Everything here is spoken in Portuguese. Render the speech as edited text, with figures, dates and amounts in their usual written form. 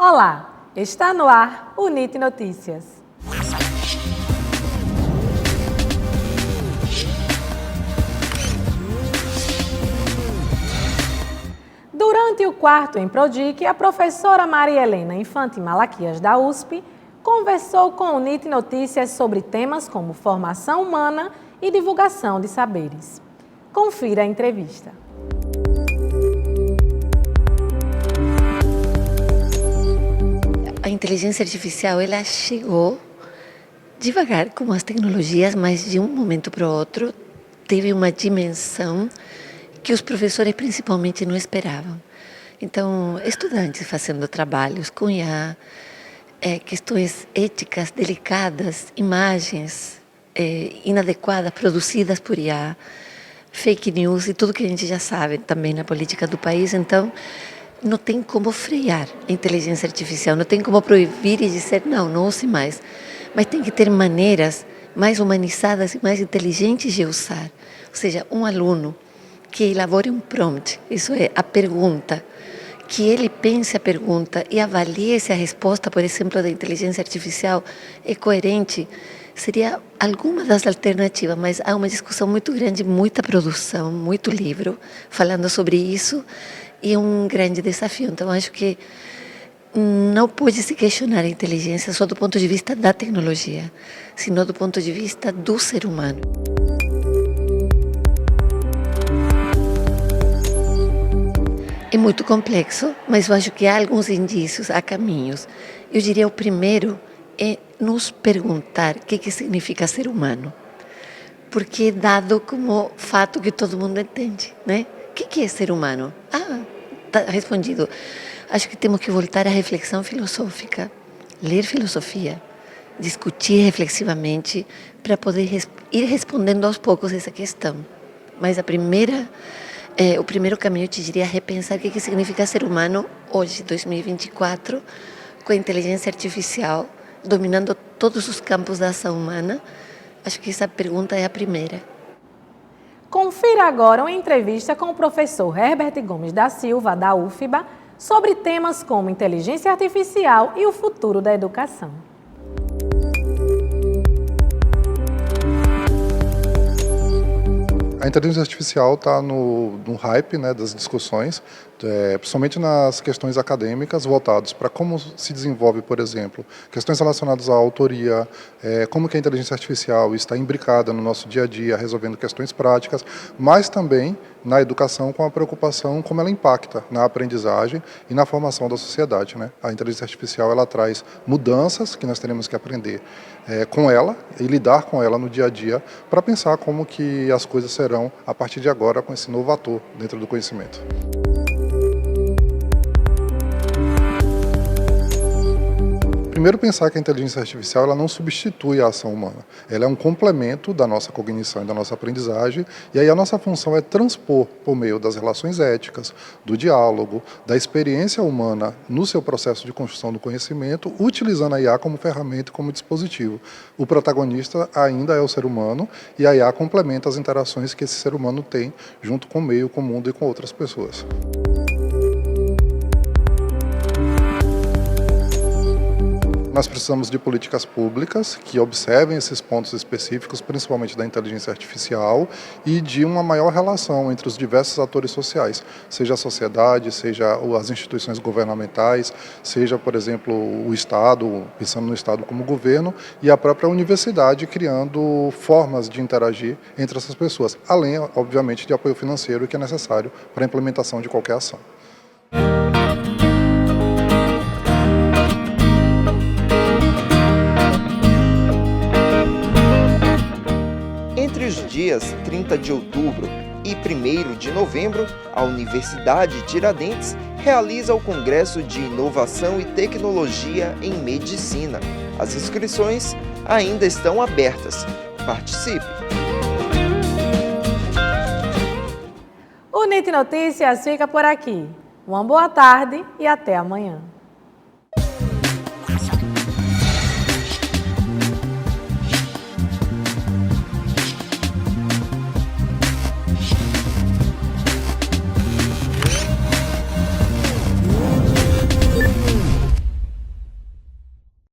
Olá, está no ar o NIT Notícias. Durante o quarto em Prodic, a professora Maria Helena Infante Malaquias da USP conversou com o NIT Notícias sobre temas como formação humana e divulgação de saberes. Confira a entrevista. A inteligência artificial, ela chegou devagar, como as tecnologias, mas de um momento para o outro teve uma dimensão que os professores principalmente não esperavam. Então, estudantes fazendo trabalhos com IA, questões éticas delicadas, imagens inadequadas produzidas por IA, fake news e tudo que a gente já sabe também na política do país. Então, não tem como frear a inteligência artificial, não tem como proibir e dizer não use mais. Mas tem que ter maneiras mais humanizadas e mais inteligentes de usar. Ou seja, um aluno que elabore um prompt, isso é, a pergunta, que ele pense a pergunta e avalie se a resposta, por exemplo, da inteligência artificial é coerente, seria alguma das alternativas, mas há uma discussão muito grande, muita produção, muito livro falando sobre isso, e é um grande desafio. Então, acho que não pode se questionar a inteligência só do ponto de vista da tecnologia, sino do ponto de vista do ser humano. É muito complexo, mas eu acho que há alguns indícios, há caminhos. Eu diria o primeiro é nos perguntar o que significa ser humano. Porque é dado como fato que todo mundo entende, né? O que é ser humano? Está respondido. Acho que temos que voltar à reflexão filosófica, ler filosofia, discutir reflexivamente para poder ir respondendo aos poucos essa questão. Mas o primeiro caminho, eu te diria, é repensar o que significa ser humano hoje, 2024, com a inteligência artificial dominando todos os campos da ação humana. Acho que essa pergunta é a primeira. Confira agora uma entrevista com o professor Herbert Gomes da Silva, da UFBA, sobre temas como inteligência artificial e o futuro da educação. A inteligência artificial está no hype, né, das discussões, principalmente nas questões acadêmicas voltadas para como se desenvolve, por exemplo, questões relacionadas à autoria, como que a inteligência artificial está imbricada no nosso dia a dia, resolvendo questões práticas, mas também na educação com a preocupação como ela impacta na aprendizagem e na formação da sociedade, né? A inteligência artificial, ela traz mudanças que nós teremos que aprender com ela e lidar com ela no dia a dia para pensar como que as coisas serão a partir de agora com esse novo ator dentro do conhecimento. Primeiro, pensar que a inteligência artificial ela não substitui a ação humana. Ela é um complemento da nossa cognição e da nossa aprendizagem, e aí a nossa função é transpor por meio das relações éticas, do diálogo, da experiência humana no seu processo de construção do conhecimento, utilizando a IA como ferramenta e como dispositivo. O protagonista ainda é o ser humano, e a IA complementa as interações que esse ser humano tem junto com o meio, com o mundo e com outras pessoas. Nós precisamos de políticas públicas que observem esses pontos específicos, principalmente da inteligência artificial, e de uma maior relação entre os diversos atores sociais, seja a sociedade, seja as instituições governamentais, seja, por exemplo, o Estado, pensando no Estado como governo, e a própria universidade, criando formas de interagir entre essas pessoas, além, obviamente, de apoio financeiro que é necessário para a implementação de qualquer ação. Entre os dias 30 de outubro e 1º de novembro, a Universidade Tiradentes realiza o Congresso de Inovação e Tecnologia em Medicina. As inscrições ainda estão abertas. Participe! O NIT Notícias fica por aqui. Uma boa tarde e até amanhã.